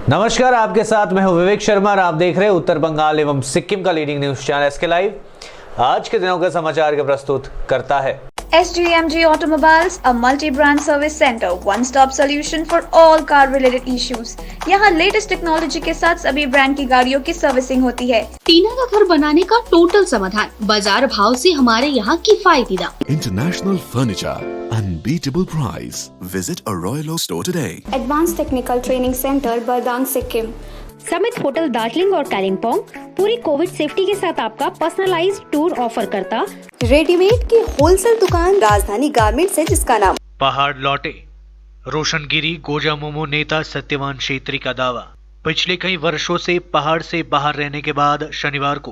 नमस्कार, आपके साथ मैं हूं विवेक शर्मा और आप देख रहे हैं उत्तर बंगाल एवं सिक्किम का leading news channel SK live. आज के दिनों के समाचार के प्रस्तुत करता है SGMG Automobiles, a multi-brand service center, one-stop solution for all car-related issues. यहाँ लेटेस्ट टेक्नोलॉजी के साथ सभी ब्रांड की गाड़ियों की सर्विसिंग होती है। टीना का घर बनाने का टोटल समाधान, बाजार भाव से हमारे यहाँ किफायती दाम। International Furniture, unbeatable price. Visit a Royal Oak store today. Advance technical training centre Bardang Sikkim. Summit hotel Darjeeling और कालिम्पोंग पूरी कोविड सेफ्टी के साथ आपका पर्सनलाइज्ड टूर ऑफर करता। रेडीमेड की होलसेल दुकान राजधानी गारमेंट्स है जिसका नाम पहाड़ लौटे। रोशनगिरी गोजा मोमो नेता सत्यवान छेत्री का दावा, पिछले कई वर्षों से पहाड़ से बाहर रहने के बाद शनिवार को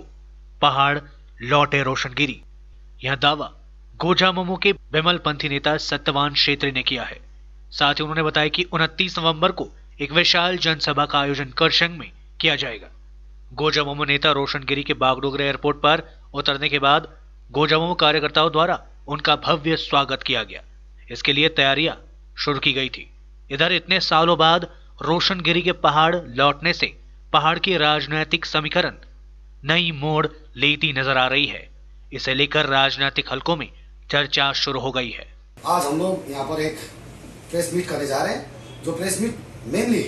पहाड़ लौटे रोशनगिरी। यह दावा गोजा मोमो के बिमल पंथी नेता सत्यवान छेत्री ने किया है। साथ ही उन्होंने बताया कि 29 नवंबर को एक विशाल जनसभा का आयोजन करशंग में किया जाएगा। गोजा मोमो नेता रोशनगिरी के बागडोगरा एयरपोर्ट पर उतरने के बाद गोजा मोमो कार्यकर्ताओं द्वारा उनका भव्य स्वागत किया गया। इसके लिए तैयारियां शुरू की गई थी। इधर इतने सालों बाद रोशनगिरी के पहाड़ लौटने से पहाड़ की राजनीतिक समीकरण नई मोड़ लेती नजर आ रही है। इसे लेकर राजनीतिक हलकों में चर्चा शुरू हो गई है। आज हम लोग यहाँ पर एक प्रेस मीट करने जा रहे हैं, जो प्रेस मीट मेनली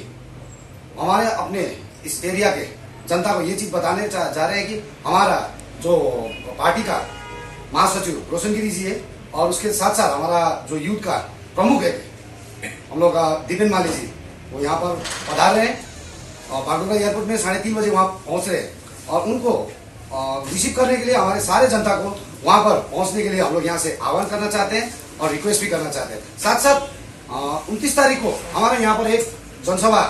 हमारे अपने इस एरिया के जनता को ये चीज बताने जा रहे हैं कि हमारा जो पार्टी का महासचिव रोशनगिरी जी है और उसके साथ साथ हमारा जो यूथ का प्रमुख है हम लोग का दीपेन माली जी, वो यहाँ पर पधार रहे हैं और बागडोगरा एयरपोर्ट में 3:30 बजे वहाँ पहुँच रहे हैं और उनको रिसीव करने के लिए हमारे सारे जनता को वहाँ पर पहुँचने के लिए हम लोग यहाँ से आह्वान करना चाहते हैं और रिक्वेस्ट भी करना चाहते हैं। साथ साथ 29 तारीख को हमारे यहाँ पर एक जनसभा,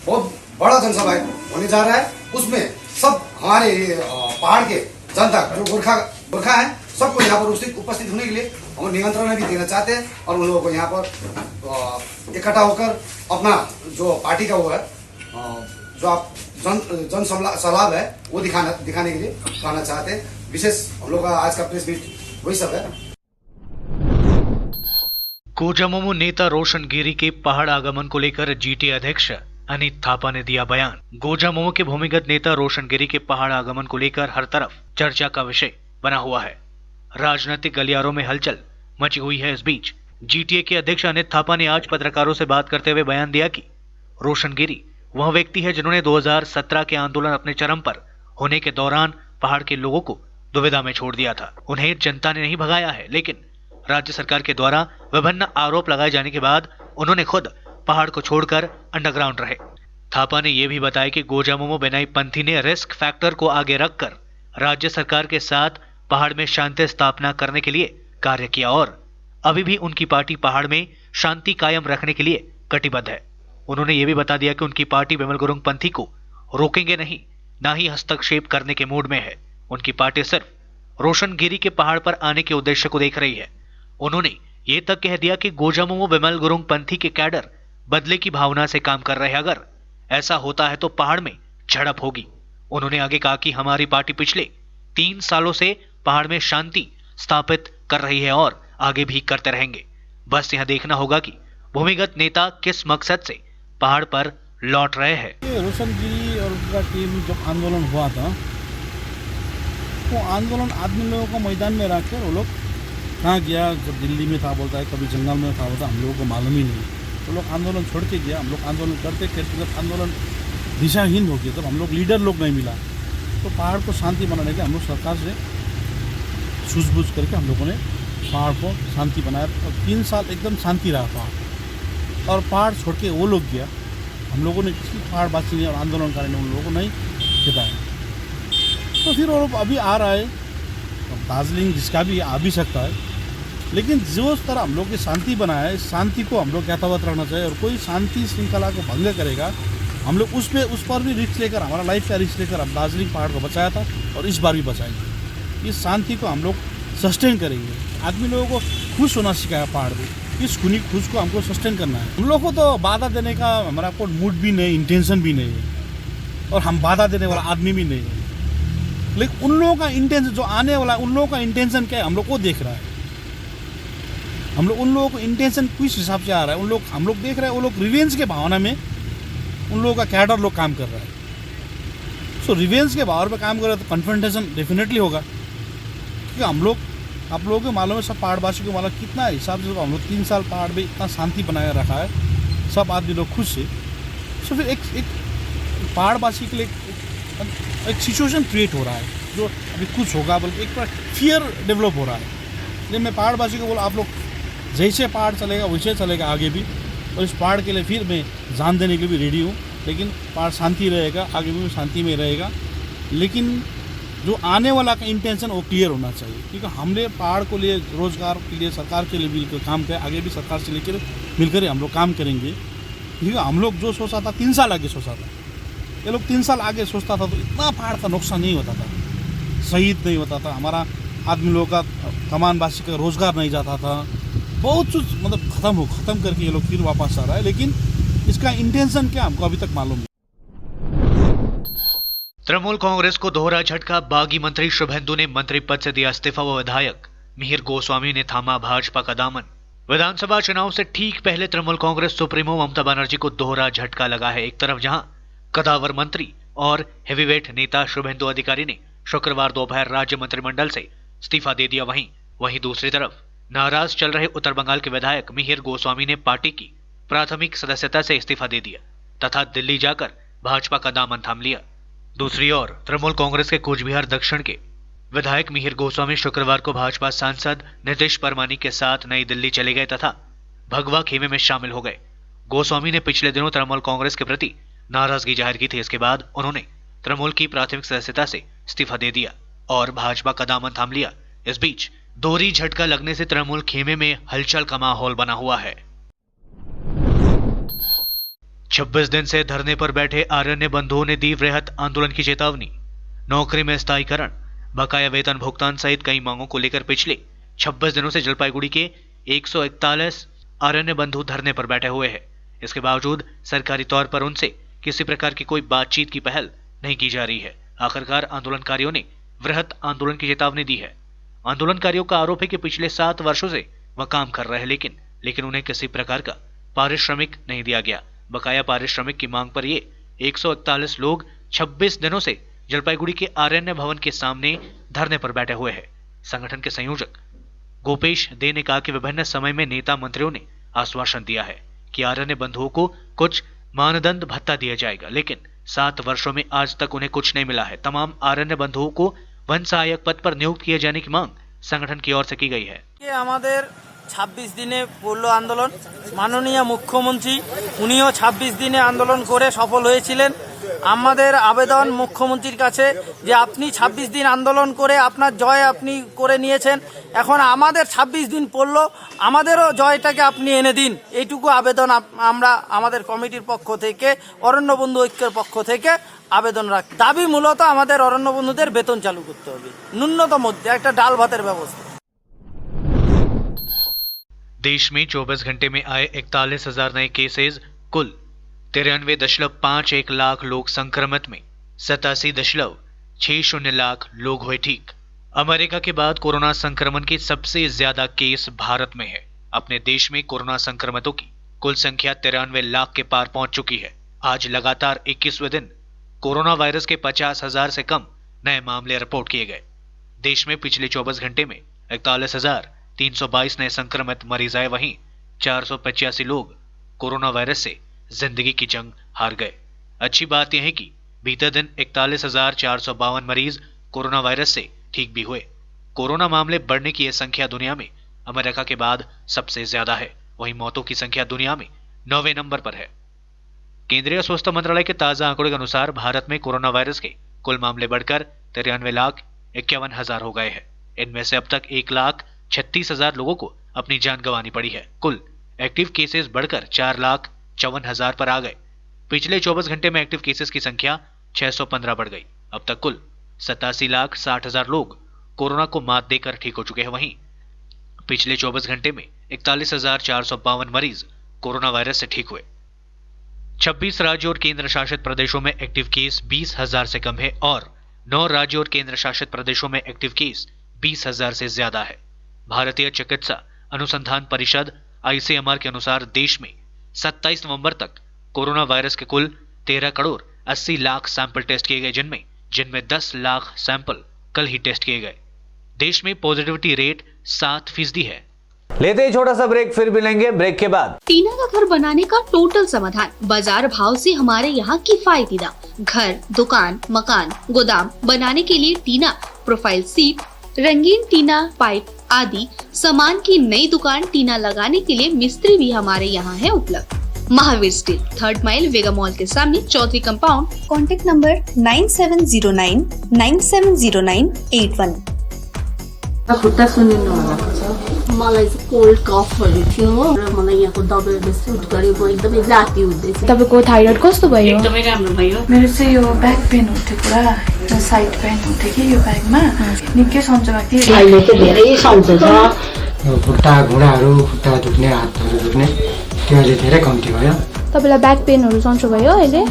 बहुत बड़ा जनसभा होने जा रहा है। उसमें सब हमारे पहाड़ के जनता जो गोरखा है सबको यहाँ पर उपस्थित होने के लिए हम निमंत्रण भी देना चाहते हैं और उन लोगों को यहाँ पर इकट्ठा होकर अपना जो पार्टी का वो है जो आप जन सलाह है वो दिखाने के लिए कहना चाहते हैं। विशेष हम लोग का आज का प्रेस मीट वही सब है। गोजा मोमो नेता रोशनगिरी के पहाड़ आगमन को लेकर जीटीए अध्यक्ष अनित थापा ने दिया बयान। गोजा मोमो के भूमिगत नेता रोशनगिरी के पहाड़ आगमन को लेकर हर तरफ चर्चा का विषय बना हुआ है। राजनीतिक गलियारों में हलचल मची हुई है। इस बीच जीटीए के अध्यक्ष अनित थापा ने आज पत्रकारों से बात करते हुए बयान दिया कि रोशनगिरी वह व्यक्ति है जिन्होंने 2017 के आंदोलन अपने चरम पर होने के दौरान पहाड़ के लोगों को दुविधा में छोड़ दिया था। उन्हें जनता ने नहीं भगाया है, लेकिन राज्य सरकार के द्वारा विभिन्न आरोप लगाए जाने के बाद उन्होंने खुद पहाड़ को छोड़कर अंडरग्राउंड रहे। थापा ने यह भी बताया कि गोजा मोमो बेनाई पंथी ने रिस्क फैक्टर को आगे रखकर राज्य सरकार के साथ पहाड़ में शांति स्थापना करने के लिए कार्य किया और अभी भी उनकी पार्टी पहाड़ में शांति कायम रखने के लिए कटिबद्ध है। उन्होंने ये भी बता दिया कि उनकी पार्टी बिमल गुरुंग पंथी को रोकेंगे नहीं, ना ही हस्तक्षेप करने के मूड में है। उनकी पार्टी सिर्फ रोशनगिरी के पहाड़ पर आने के उद्देश्य को देख रही है। उन्होंने ये तक कह दिया कि गोजा मोमो बिमल गुरुंग पंथी के कैडर बदले की भावना से काम कर रहे हैं। अगर ऐसा होता है तो पहाड़ में झड़प होगी। उन्होंने आगे कहा कि हमारी पार्टी पिछले 3 सालों से पहाड़ में शांति स्थापित कर रही है और आगे भी करते रहेंगे। बस यह देखना होगा कि भूमिगत नेता किस मकसद से पहाड़ पर लौट रहे हैं। रोशनगिरी और उनका टीम जब आंदोलन हुआ था वो आंदोलन आदमी लोगों को मैदान में रखकर वो लोग कहाँ गया, जब दिल्ली में था बोलता है, कभी जंगल में था बोलता, हम लोगों को मालूम ही नहीं। तो लोग आंदोलन छोड़ के गया। हम लोग आंदोलन करते करते जब आंदोलन दिशाहीन हो गया, तब हम लोग लीडर लोग नहीं मिला, तो पहाड़ को शांति बनाने के हम लोग सरकार से सूझबूझ करके हम लोगों ने पहाड़ को शांति बनाया और 3 साल एकदम शांति रहा पहाड़। और पहाड़ छोड़ के वो लोग गया, हम लोगों ने किसी पहाड़वासी ने और आंदोलनकारी ने उन लोगों को नहीं खिताया। तो फिर वो अभी आ रहा है दार्जिलिंग, जिसका भी आ भी सकता है, लेकिन जो तरह हम लोग की शांति बनाया है, शांति को हम लोग यथावत रखना चाहिए। और कोई शांति श्रृंखला को भंग करेगा, हम लोग उस पर भी रिस्क लेकर, हमारा लाइफ का रिस्क लेकर हम दार्जिलिंग पहाड़ को बचाया था और इस बार भी बचाएंगे। इस शांति को हम लोग सस्टेन करेंगे। आदमी लोगों को खुश होना सिखाया पहाड़ में, इस खुश को हमको सस्टेन करना है। हम लोग को तो बाधा देने का हमारा कोई मूड भी नहीं, इंटेंशन भी नहीं है और हम बाधा देने वाला आदमी भी नहीं है। लेकिन उन लोगों का इंटेंशन जो आने वाला है, उन लोगों का इंटेंशन क्या है हम लोग को देख रहा है। हम लोग उन लोगों को इंटेंशन किस हिसाब से आ रहा है, हम लोग देख रहे हैं। वो लोग रिवेंज के भावना में उन लोगों का कैडर लोग काम कर रहा है। सो रिवेंज के पावर पे काम कर रहे हैं तो कन्फ्रंटेशन डेफिनेटली होगा, क्योंकि हम लोग, आप लोगों को मालूम है, सब पहाड़वासी को मालूम कितना हिसाब से हम लोग 3 साल पहाड़ में इतना शांति बनाए रखा है, सब आदमी लोग खुश है। सो फिर एक पहाड़वासी के लिए एक सिचुएशन क्रिएट हो रहा है जो अभी कुछ होगा, बल्कि एक फियर डेवलप हो रहा है। इसलिए मैं पहाड़वासी को बोला, आप लोग जैसे पहाड़ चलेगा वैसे चलेगा आगे भी, और इस पहाड़ के लिए फिर मैं जान देने के लिए भी रेडी हूँ। लेकिन पहाड़ शांति रहेगा, आगे भी शांति में रहेगा, लेकिन जो आने वाला का इंटेंशन वो क्लियर होना चाहिए, क्योंकि हमने पहाड़ को लिए रोज़गार के लिए सरकार के लिए भी काम किया, आगे भी सरकार से लेकर मिलकर हम लोग काम करेंगे। क्योंकि हम लोग जो सोचा था 3 साल आगे सोचा था, ये लोग 3 साल आगे सोचता था तो इतना पहाड़ का नुकसान नहीं होता था, शहीद नहीं होता था, हमारा आदमी लोगों का, कमानवासी का रोज़गार नहीं जाता था, बहुत कुछ मतलब ख़त्म करके ये लोग फिर वापस आ रहा है। लेकिन इसका इंटेंशन क्या हमको अभी तक मालूम नहीं। तृणमूल कांग्रेस को दोहरा झटका, बागी मंत्री शुभेंदु ने मंत्री पद से दिया इस्तीफा व विधायक मिहिर गोस्वामी ने थामा भाजपा का दामन। विधानसभा चुनाव से ठीक पहले तृणमूल कांग्रेस सुप्रीमो ममता बनर्जी को दोहरा झटका लगा है। एक तरफ जहां कदावर मंत्री और हेवीवेट नेता शुभेंदु अधिकारी ने शुक्रवार दोपहर राज्य मंत्रिमंडल से इस्तीफा दे दिया, वहीं दूसरी तरफ नाराज चल रहे उत्तर बंगाल के विधायक मिहिर गोस्वामी ने पार्टी की प्राथमिक सदस्यता से इस्तीफा दे दिया तथा दिल्ली जाकर भाजपा का दामन थाम लिया। दूसरी ओर तृणमूल कांग्रेस के कूचबिहार दक्षिण के विधायक मिहिर गोस्वामी शुक्रवार को भाजपा सांसद नीतीश परमानी के साथ नई दिल्ली चले गए तथा भगवा खेमे में शामिल हो गए। गोस्वामी ने पिछले दिनों तृणमूल कांग्रेस के प्रति नाराजगी जाहिर की थी। इसके बाद उन्होंने तृणमूल की प्राथमिक सदस्यता से इस्तीफा दे दिया और भाजपा का दामन थाम लिया। इस बीच दोहरी झटका लगने से तृणमूल खेमे में हलचल का माहौल बना हुआ है। 26 दिन से धरने पर बैठे आरण्य बंधुओं ने दी वृहत आंदोलन की चेतावनी। नौकरी में स्थायीकरण, बकाया वेतन भुगतान सहित कई मांगों को लेकर पिछले 26 दिनों से जलपाईगुड़ी के 141 आरण्य बंधु धरने पर बैठे हुए हैं। इसके बावजूद सरकारी तौर पर उनसे किसी प्रकार की कोई बातचीत की पहल नहीं की जा रही है। आखिरकार आंदोलनकारियों ने वृहत आंदोलन की चेतावनी दी है। आंदोलनकारियों का आरोप है कि पिछले 7 वर्षों से वह काम कर रहे हैं, लेकिन उन्हें किसी प्रकार का पारिश्रमिक नहीं दिया गया। बकाया पारिश्रमिक की मांग पर ये 141 लोग 26 दिनों से जलपाईगुड़ी के आरण्य भवन के सामने धरने पर बैठे हुए हैं। संगठन के संयोजक गोपेश दे ने कहा कि विभिन्न समय में नेता मंत्रियों ने आश्वासन दिया है कि आरण्य बंधुओं को कुछ मानदंड भत्ता दिया जाएगा, लेकिन 7 वर्षों में आज तक उन्हें कुछ नहीं मिला है। तमाम आरण्य बंधुओं को वन सहायक पद पर नियुक्त किए जाने की मांग संगठन की ओर से की गई है। हमारे 26 দিনে পড়ল আন্দোলন। মাননীয় মুখ্যমন্ত্রী উনিও 26 দিনে আন্দোলন করে সফল হয়েছিলেন। আমাদের আবেদন মুখ্যমন্ত্রীর কাছে যে আপনি 26 দিন আন্দোলন করে আপনার জয় আপনি করে নিয়েছেন, এখন আমাদের 26 দিন পড়ল, আমাদেরও জয়টাকে আপনি এনে দিন। এইটুকু আবেদন আমরা আমাদের কমিটির পক্ষ থেকে, অরণ্য বন্ধু ঐক্যের পক্ষ থেকে আবেদন রাখি। দাবি মূলত আমাদের অরণ্য বন্ধুদের বেতন চালু করতে হবে, ন্যূনতম একটা ডাল ভাতের ব্যবস্থা। देश में 24 घंटे में आए 41,000 नए केसेस, कुल 93.51 लाख लोग संक्रमित में 87.60 लाख लोग हुए ठीक। अमेरिका के बाद कोरोना संक्रमण के सबसे ज्यादा केस भारत में है। अपने देश में कोरोना संक्रमितों की कुल संख्या 93 लाख के पार पहुंच चुकी है। आज लगातार 21वें दिन कोरोना वायरस के 50,000 से कम नए मामले रिपोर्ट किए गए। देश में पिछले 24 घंटे में 41,322 नए संक्रमित मरीज आए, वहीं 485 लोग कोरोना वायरस से जिंदगी की जंग हार गए। अच्छी बात यह है कि बीते दिन 41,452 मरीज कोरोना वायरस से ठीक भी हुए। कोरोना मामले बढ़ने की यह संख्या दुनिया में अमेरिका के बाद सबसे ज्यादा है। वहीं मौतों की संख्या दुनिया में 9वें नंबर पर है। केंद्रीय स्वास्थ्य मंत्रालय के ताजा आंकड़ों के अनुसार भारत में कोरोना वायरस के कुल मामले बढ़कर 93,51,000 हो गए हैं। इनमें से अब तक 1,36,000 लोगों को अपनी जान गंवानी पड़ी है। कुल एक्टिव केसेस बढ़कर 4,54,000 पर आ गए। पिछले 24 घंटे में एक्टिव केसेस की संख्या 615 बढ़ गई। अब तक कुल 87,60,000 लोग कोरोना को मात देकर ठीक हो चुके हैं। वहीं पिछले 24 घंटे में 41,452 मरीज कोरोना वायरस से ठीक हुए। 26 राज्यों और केंद्र शासित प्रदेशों में एक्टिव केस 20,000 से कम है और 9 राज्यों और केंद्र शासित प्रदेशों में एक्टिव केस 20,000 से ज्यादा है। भारतीय चिकित्सा अनुसंधान परिषद ICMR के अनुसार देश में 27 नवंबर तक कोरोना वायरस के कुल 13 करोड़ 80 लाख सैंपल टेस्ट किए गए, जिनमें 10 लाख सैंपल कल ही टेस्ट किए गए। देश में पॉजिटिविटी रेट 7% है। लेते ही छोटा सा ब्रेक, फिर मिलेंगे ब्रेक के बाद। टीना का घर बनाने का टोटल समाधान, बाजार भाव से हमारे यहाँ किफायती दाम। घर, दुकान, मकान, गोदाम बनाने के लिए टीना, प्रोफाइल सीट, रंगीन टीना, पाइप आदि सामान की नई दुकान टीना लगाने के लिए मिस्त्री भी हमारे यहाँ है उपलब्ध। महावीर स्टील, 3rd माइल, वेगा मॉल के सामने, चौधरी कंपाउंड। Contact number 9709 970981। खुट्टा सुनिनु भएको छ। मलाई चाहिँ कोल्ड कफहरू थियो र मलाई यहाँको दबाईले सुट गरे, म एकदमै जाती हुँदैछ। तपाईको थाइरोइड कस्तो भयो? एकदमै राम्रो भयो। मेरो चाहिँ यो ब्याक पेन उठ्यो पुरा, साइड पेन उठ्यो कि यो ब्याकमा निकै सन्चो भएको थियो। अहिले चाहिँ धेरै सन्चो छ। खुट्टा घुँडाहरू, खुट्टा दुख्ने, हातहरू दुख्ने त्यो अहिले धेरै कम्ती भयो। तपाईलाई ब्याक पेनहरू सन्चो भयो अहिले?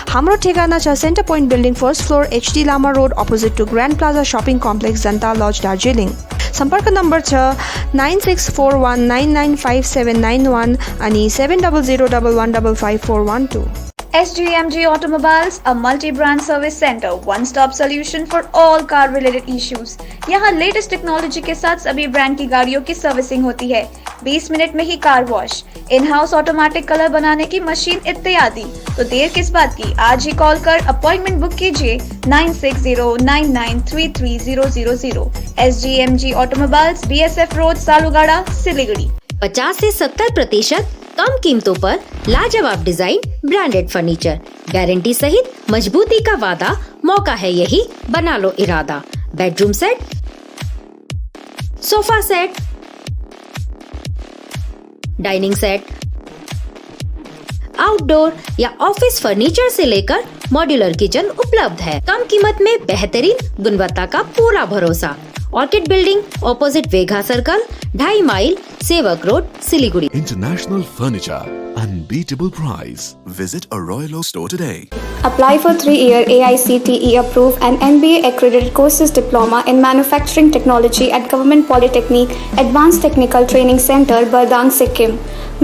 हाम्रो ठेगाना छ centre point building, 1st floor, HD Lama road, opposite to grand plaza shopping complex, Janata lodge, Darjeeling. सम्पर्क नम्बर छ 9641995791 अनि 7001155412। SGMG Automobiles, a multi-brand service center, one-stop solution for all car-related issues. यहाँ लेटेस्ट टेक्नोलॉजी के साथ सभी ब्रांड की गाड़ियों की सर्विसिंग होती है। 20 मिनट में ही car wash, in house automatic colour बनाने की मशीन इत्यादि। तो देर किस बात की, आज ही कॉल कर अपॉइंटमेंट बुक कीजिए 9609933000। SGMG Automobiles, BSF road, Salugara, Siliguri. 50 से 70% कम कीमतों पर लाजवाब डिजाइन, ब्रांडेड फर्नीचर, गारंटी सहित मजबूती का वादा। मौका है यही, बना लो इरादा। Bedroom set, sofa set, dining set, outdoor या ऑफिस फर्नीचर से लेकर मॉड्यूलर किचन उपलब्ध है। कम कीमत में बेहतरीन गुणवत्ता का पूरा भरोसा। ऑर्किड बिल्डिंग, ऑपोजिट वेगा सर्कल, 2.5 माइल, सेवक road, Siliguri. International Furniture, unbeatable price. Visit a Royal store today. Apply for 3-year AICTE approved and NBA accredited courses diploma in manufacturing technology at Government Polytechnic Advanced Technical Training Center, Bardang, Sikkim.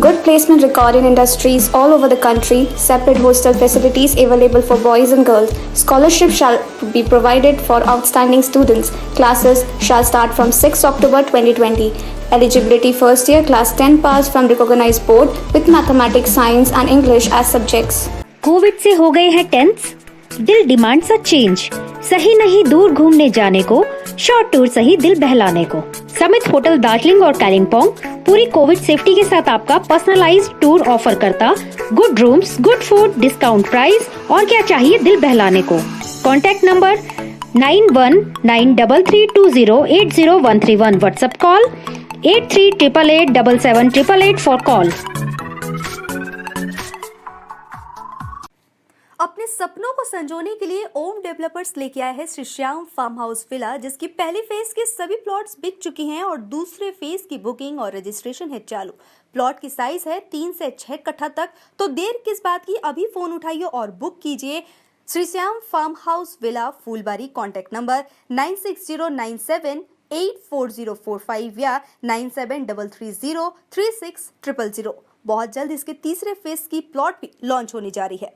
Good placement record in industries all over the country. Separate hostel facilities available for boys and girls. Scholarship shall be provided for outstanding students. Classes shall start from 6 October 2020. Eligibility first year class 10 pass from recognized board with mathematics, science and English as subjects. Covid से हो गए हैं tense, दिल demands a change. सही नहीं दूर घूमने जाने को, शॉर्ट टूर सही दिल बहलाने को। समित होटल दार्जिलिंग और कालिम्पोंग पूरी कोविड सेफ्टी के साथ आपका पर्सनलाइज्ड टूर ऑफर करता। Good rooms, good food, discount price और क्या चाहिए दिल बहलाने को। Contact number 919332080131। WhatsApp call 8388877888 for call. अपने सपनों को संजोने के लिए ओम डेवलपर्स लेके आया है Shri Shyam farm house villa, जिसकी पहली फेज के सभी प्लॉट्स बिक चुकी हैं और दूसरे फेज की बुकिंग और रजिस्ट्रेशन है चालू। प्लॉट की साइज है 3 से 6 कट्ठा तक। तो देर किस बात की, अभी फोन उठाइए और बुक कीजिए Shri Shyam farm house villa, Phulbari. Contact number 9609784045 या 9733036000। बहुत जल्द इसके तीसरे फेज की प्लॉट भी लॉन्च होने जा रही है।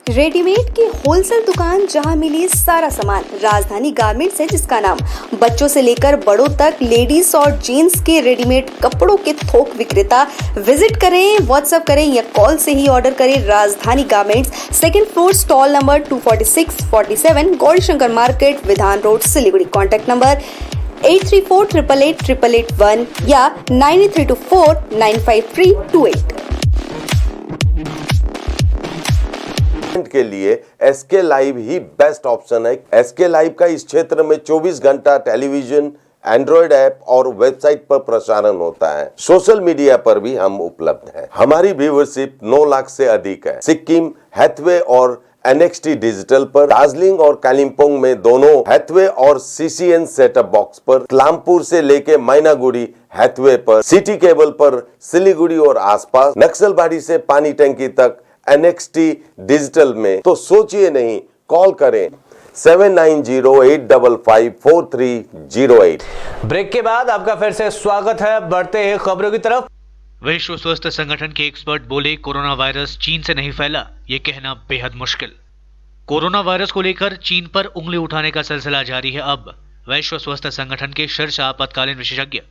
रेडीमेड की होलसेल दुकान जहां मिली सारा सामान, राजधानी गारमेंट्स है जिसका नाम। बच्चों से लेकर बड़ों तक लेडीज और जेंट्स के रेडीमेड कपड़ों के थोक विक्रेता। विजिट करें, व्हाट्सएप करें या कॉल से ही ऑर्डर करें। राजधानी garments, 2nd floor, stall number 246-47, Gaurishankar market, विधान रोड, सिलीगुड़ी। कॉन्टैक्ट नंबर 8348888881 या 9324953228। के लिए SK लाइव ही बेस्ट ऑप्शन है। SK लाइव का इस क्षेत्र में 24 घंटा टेलीविजन, एंड्रॉइड ऐप और वेबसाइट पर प्रसारण होता है। सोशल मीडिया पर भी हम उपलब्ध हैं। हमारी व्यूअरशिप 9 लाख से अधिक है। सिक्किम, हैथवे और NXT डिजिटल पर, दार्जिलिंग और कालिम्पोंग में दोनों हैथवे और CCN सेटअप बॉक्स पर, कलामपुर से लेके मैनागुड़ी हैथवे पर, सिटी केबल पर, सिलीगुड़ी और आसपास, नक्सलबाड़ी से पानी टंकी तक NXT डिजिटल में। तो सोचिए नहीं, कॉल करें 7908554308। ब्रेक के बाद आपका फिर से स्वागत है। बढ़ते हैं खबरों की तरफ। विश्व स्वास्थ्य संगठन के एक्सपर्ट बोले कोरोना वायरस चीन से नहीं फैला, ये कहना बेहद मुश्किल। कोरोना वायरस को लेकर चीन पर उंगली उठाने का सिलसिला जारी है। अब विश्व स्वास्थ्य संगठन के शीर्ष आपातकालीन विशेषज्ञ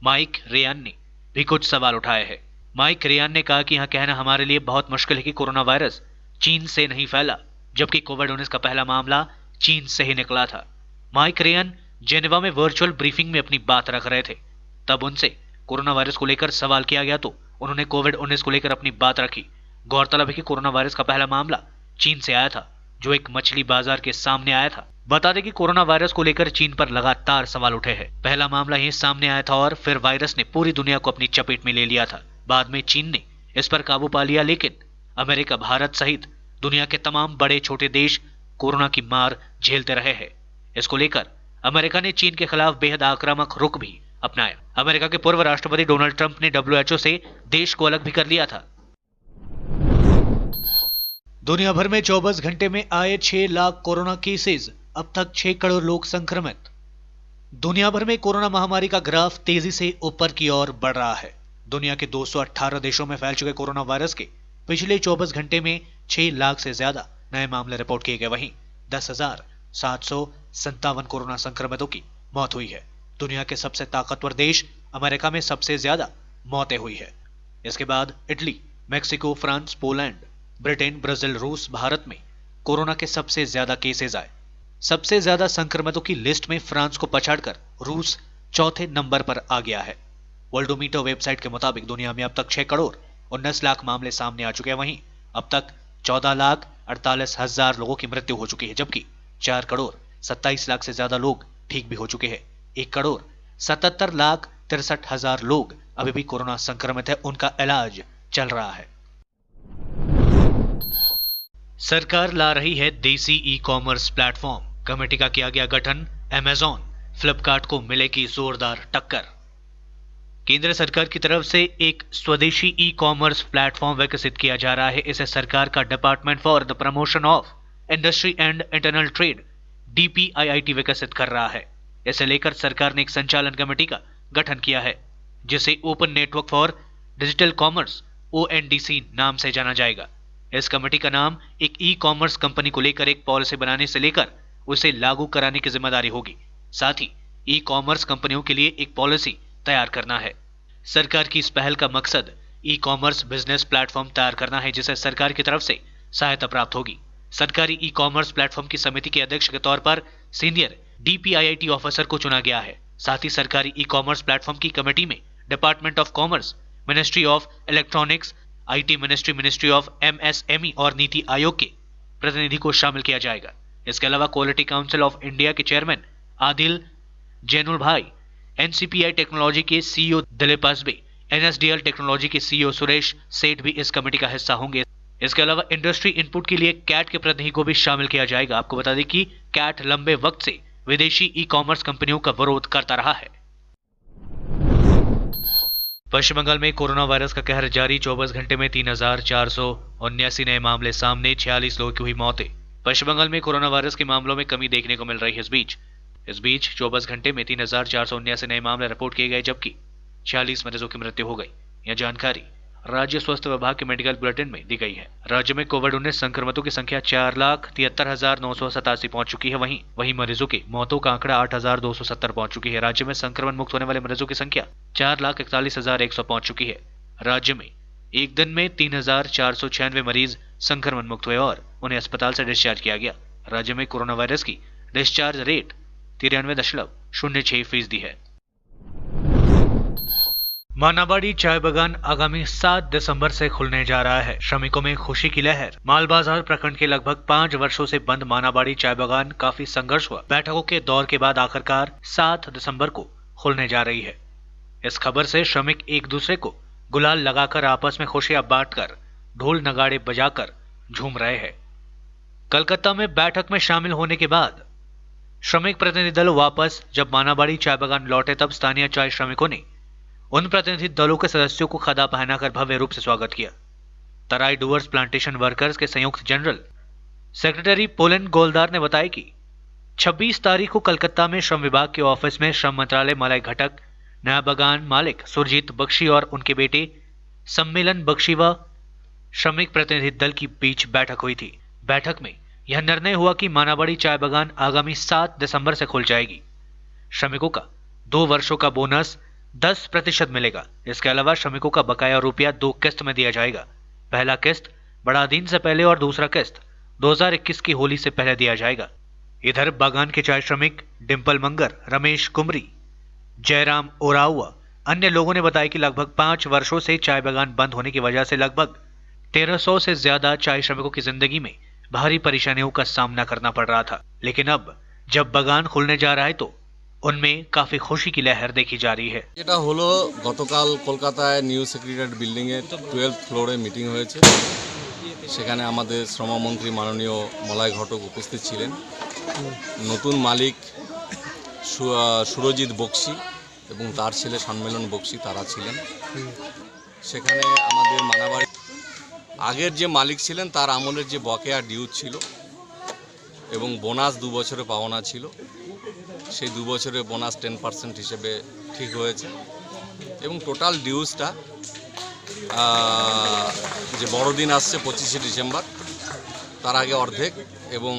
माइक रेयान ने भी कुछ सवाल उठाए हैं। माइक रेयान ने कहा कि यह कहना हमारे लिए बहुत मुश्किल है कि कोरोना वायरस चीन से नहीं फैला, जबकि कोविड-19 का पहला मामला चीन से ही निकला था। माइक रेयान जेनेवा में वर्चुअल ब्रीफिंग में अपनी बात रख रहे थे। तब उनसे कोरोना वायरस को लेकर सवाल किया गया तो उन्होंने कोविड-19 को लेकर अपनी बात रखी। गौरतलब है कि कोरोना वायरस का पहला मामला चीन से आया था, जो एक मछली बाजार के सामने आया था। बता दें कि कोरोना वायरस को लेकर चीन पर लगातार सवाल उठे हैं। पहला मामला ही सामने आया था और फिर वायरस ने पूरी दुनिया को अपनी चपेट में ले लिया था। बाद में चीन ने इस पर काबू पा लिया, लेकिन अमेरिका, भारत सहित दुनिया के तमाम बड़े छोटे देश कोरोना की मार झेलते रहे हैं। इसको लेकर अमेरिका ने चीन के खिलाफ बेहद आक्रामक रुख भी अपनाया। अमेरिका के पूर्व राष्ट्रपति डोनाल्ड ट्रंप ने WHO से देश को अलग भी कर लिया था। दुनिया भर में 24 घंटे में आए 6 लाख कोरोना केसेस, अब तक 6 करोड़ लोग संक्रमित। दुनिया भर में कोरोना महामारी का ग्राफ तेजी से ऊपर की ओर बढ़ रहा है। दुनिया के 218 देशों में फैल चुके कोरोना वायरस के पिछले 24 घंटे में 6 लाख से ज्यादा नए मामले रिपोर्ट किए गए। वहीं 10,757 कोरोना संक्रमितों की मौत हुई है। दुनिया के सबसे ताकतवर देश अमेरिका में सबसे ज्यादा मौतें हुई है। इसके बाद Italy, Mexico, France, Poland, Britain, Brazil, रूस, भारत में कोरोना के सबसे ज्यादा केसेस आए। सबसे ज्यादा संक्रमितों की लिस्ट में फ्रांस को पछाड़कर रूस चौथे नंबर पर आ गया है। वर्ल्डोमीटर वेबसाइट के मुताबिक दुनिया में अब तक 6 करोड़ 19 लाख मामले सामने आ चुके हैं। वहीं अब तक 14,48,000 लोगों की मृत्यु हो चुकी है, जबकि 4 करोड़ 27 लाख से ज्यादा लोग ठीक भी हो चुके हैं। 1 करोड़ 77,63,000 लोग अभी भी कोरोना संक्रमित है, उनका इलाज चल रहा है। सरकार ला रही है देसी ई-कॉमर्स प्लेटफॉर्म, कमेटी का किया गया गठन। अमेज़न, फ्लिपकार्ट को मिलेगी जोरदार टक्कर। केंद्र सरकार की तरफ से एक स्वदेशी ई-कॉमर्स प्लेटफॉर्म विकसित किया जा रहा है। इसे सरकार का department for the promotion of industry and internal trade DPIIT विकसित कर रहा है। इसे लेकर सरकार ने एक संचालन कमेटी का गठन किया है, जिसे open network for digital commerce ONDC नाम से जाना जाएगा। इस कमेटी का नाम एक ई-कॉमर्स कंपनी को लेकर एक पॉलिसी बनाने से लेकर उसे लागू कराने की जिम्मेदारी होगी। साथ ही ई-कॉमर्स कंपनियों के लिए एक पॉलिसी तैयार करना है। सरकार की इस पहल का मकसद ई-कॉमर्स बिजनेस प्लेटफॉर्म तैयार करना है, जिसे सरकार की तरफ से सहायता प्राप्त होगी। सरकारी ई-कॉमर्स प्लेटफॉर्म की समिति के अध्यक्ष के तौर पर सीनियर DPIIT ऑफिसर को चुना गया है। साथ ही सरकारी ई-कॉमर्स प्लेटफॉर्म की कमेटी में department of commerce, ministry of electronics, IT ministry, ministry of MSME और नीति आयोग के प्रतिनिधि को शामिल किया जाएगा। इसके अलावा क्वालिटी काउंसिल ऑफ इंडिया के चेयरमैन आदिल जैनुल भाई, NCPI टेक्नोलॉजी के CEO Dilip Asbe, NSDL technology के CEO सुरेश सेठ भी इस कमेटी का हिस्सा होंगे। इसके अलावा इंडस्ट्री इनपुट के लिए कैट के प्रतिनिधि को भी शामिल किया जाएगा। आपको बता दें कि कैट लंबे वक्त से विदेशी ई-कॉमर्स कंपनियों का विरोध करता रहा है। पश्चिम बंगाल में कोरोना वायरस का कहर जारी। 24 घंटे में 3,479 नए मामले सामने, 46 लोगों की हुई मौतें। पश्चिम बंगाल में कोरोना वायरस के मामलों में कमी देखने को मिल रही है। इस बीच 24 घंटे में 3,479 नए मामले रिपोर्ट किए गए, जबकि 46 मरीजों की मृत्यु हो गई। यह जानकारी राज्य स्वास्थ्य विभाग के मेडिकल बुलेटिन में दी गई है। राज्य में कोविड-19 संक्रमितों की संख्या 4,73,987 पहुंच चुकी है। वहीं मरीजों की मौतों का आंकड़ा 8,270 पहुंच चुकी है। राज्य में संक्रमण मुक्त होने वाले मरीजों की संख्या 4,41,100 पहुंच चुकी है। राज्य में एक दिन में 3,496 मरीज संक्रमण मुक्त हुए और उन्हें अस्पताल से डिस्चार्ज किया गया। राज्य में कोरोना वायरस की डिस्चार्ज रेट 93.06% है। मानाबाड़ी चाय बागान आगामी 7 दिसंबर से खुलने जा रहा है। श्रमिकों में खुशी की लहर। मालबाजार प्रखंड के लगभग 5 वर्षों से बंद मानाबाड़ी चाय बागान काफी संघर्ष हुआ। बैठकों के दौर के बाद आखिरकार 7 दिसंबर को खुलने जा रही है। इस खबर से श्रमिक एक दूसरे को गुलाल लगाकर आपस में खुशियां बांटकर ढोल नगाड़े बजाकर झूम रहे हैं। कलकत्ता में बैठक में शामिल होने के बाद श्रमिक प्रतिनिधि दल वापस जब मानाबाड़ी चाय बागान लौटे, तब स्थानीय चाय श्रमिकों ने उन प्रतिनिधि दलों के सदस्यों को खदा पहनाकर भव्य रूप से स्वागत किया। तराई डूअर्स प्लांटेशन वर्कर्स के संयुक्त जनरल सेक्रेटरी पोलन गोलदार ने बताया कि 26 तारीख को कलकत्ता में श्रम विभाग के ऑफिस में श्रम मंत्रालय, मलाई घटक, नया बागान मालिक सुरजीत बख्शी और उनके बेटे सम्मेलन बख्शीवा श्रमिक प्रतिनिधि दल की बीच बैठक हुई थी। बैठक में यह निर्णय हुआ कि मानाबाड़ी चाय बागान आगामी 7 दिसंबर से खुल जाएगी। श्रमिकों का 2 वर्षों का बोनस 10% मिलेगा। इसके अलावा श्रमिकों का बकाया रुपया 2 किस्त में दिया जाएगा। पहला किस्त बड़ा दिन से पहले और दूसरा किस्त 2021 की होली से पहले दिया जाएगा। इधर बागान के चाय श्रमिक डिम्पल मंगर, रमेश कुमरी, जयराम ओराउआ अन्य लोगों ने बताया कि लगभग 5 वर्षों से चाय बागान बंद होने की वजह से लगभग 1300 से ज्यादा चाय श्रमिकों की जिंदगी में भारी परेशानियों का सामना करना पड़ रहा था। लेकिन अब जब बागान खुलने जा रहा है तो उनमें काफी खुशी की लहर देखी जा रही है। এটা হলো গতকাল কলকাতায় নিউ সেক্রেটারিয়েট বিল্ডিং এর 12th ফ্লোরে মিটিং হয়েছে। সেখানে আমাদের শ্রমমন্ত্রী মাননীয় মলয় ঘটক উপস্থিত ছিলেন। নতুন মালিক সুরজিৎ বক্সি এবং তার ছেলে সম্মেলন বক্সি তারা ছিলেন। সেখানে আমাদের মানাবাড়ি আগের যে মালিক ছিলেন তার আমলের যে বকেয়া ডিউজ ছিল এবং বোনাস 2 বছরে পাওনা ছিল, সেই 2 বছরের বোনাস 10% হিসেবে ঠিক হয়েছে এবং টোটাল ডিউজটা যে বড়দিন আসছে 25শে ডিসেম্বর তার আগে অর্ধেক এবং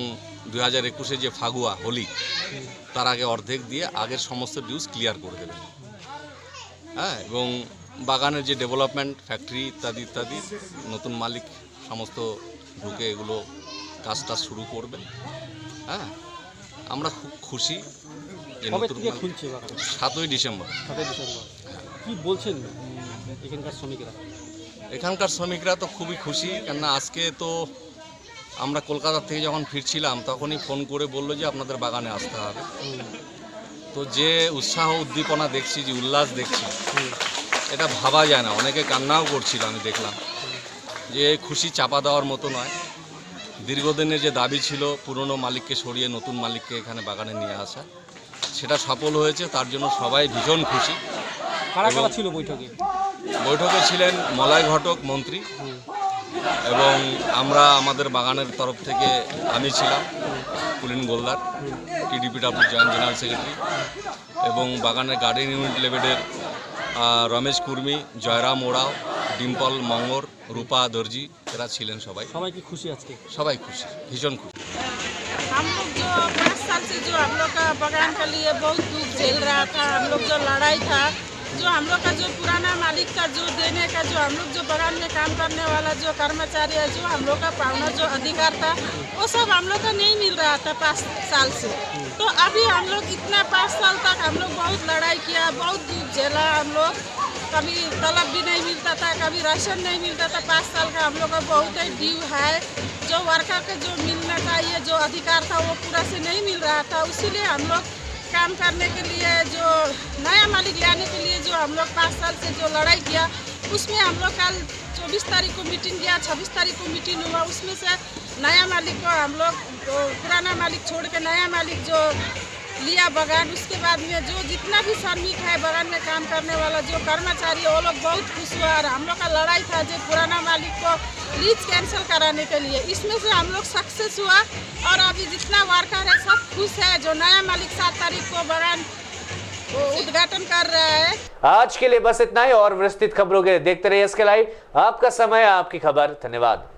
2021-এ যে ফাগুয়া হোলি তার আগে অর্ধেক দিয়ে আগের সমস্ত ডিউজ ক্লিয়ার করে দেবেন। হ্যাঁ, এবং বাগানের যে ডেভেলপমেন্ট ফ্যাক্টরি ইত্যাদি ইত্যাদি নতুন মালিক সমস্ত ঢুকে এগুলো কাজটা শুরু করবে। হ্যাঁ, আমরা খুব খুশি যে নতুন 7ই ডিসেম্বর। কি বলছেন এখানকার শ্রমিকরা? এখানকার শ্রমিকরা তো খুবই খুশি, কেননা আজকে তো আমরা কলকাতা থেকে যখন ফিরছিলাম তখনই ফোন করে বললো যে আপনাদের বাগানে আসতে হবে। তো যে উৎসাহ উদ্দীপনা দেখছি, যে উল্লাস দেখছি, এটা ভাবা যায় না। অনেকে কান্নাও করছিল, আমি দেখলাম যে খুশি চাপা দেওয়ার মতো নয়। দীর্ঘদিনের যে দাবি ছিল পুরনো মালিককে সরিয়ে নতুন মালিককে এখানে বাগানে নিয়ে আসা, সেটা সফল হয়েছে। তার জন্য সবাই ভীষণ খুশি। কারা কারা ছিল বৈঠকে? বৈঠকে ছিলেন মলয় ঘটক মন্ত্রী এবং আমরা আমাদের বাগানের তরফ থেকে আমি ছিলাম Pulin Goldar, TDPW joint general secretary, এবং বাগানের গার্ডেন ইউনিট লেভেলের রমেশ কুর্মি, জয়রাম ওরাও, ডিম্পল মঙ্গর, রূপা দর্জি, এরা ছিলেন। সবাই কি খুশি আজকে? সবাই খুশি, ভীষণ খুশি। हम लोग जो 5 साल से जो हम लोग का बागान के लिए बहुत दुख झेल रहा था, हम लोग जो लड़ाई था, जो हम लोग का जो पुराना मालिक का जो देने का, जो हम लोग जो बागान में काम करने वाला जो कर्मचारी है, जो हम लोग का पावना जो अधिकार था, वो सब हम लोग का नहीं मिल रहा था 5 साल से। तो अभी हम लोग इतना 5 साल तक हम लोग बहुत लड़ाई किया, बहुत दुख झेला। हम लोग कभी तलब भी नहीं मिलता था, कभी राशन नहीं मिलता था। 5 साल का हम लोग का बहुत ही ड्यू है। जो वर्कर का जो मिलना चाहिए जो अधिकार था वो पूरा से नहीं मिल रहा था। इसीलिए हम लोग काम करने के लिए जो नया मालिक लाने के लिए जो हम लोग 5 साल से जो लड़ाई किया, उसमें हम लोग कल 24 तारीख को मीटिंग किया, 26 तारीख को मीटिंग हुआ। उसमें से नया मालिक को हम लोग पुराना मालिक छोड़ के नया मालिक जो लिया बागान, उसके बाद में जो जितना भी श्रमिक है बागान में काम करने वाला जो कर्मचारी है वो लोग बहुत खुश हुआ। और हम लोग का लड़ाई था जो पुराना मालिक को लीज कैंसिल कराने के लिए, इसमें से हम लोग सक्सेस हुआ और अभी जितना वर्कर है सब खुश है। जो नया मालिक 7 तारीख को बागान उद्घाटन कर रहा है। आज के लिए बस इतना ही और विस्तृत खबरों के लिए देखते रहिए SK लाइव। आपका समय, आपकी खबर। धन्यवाद।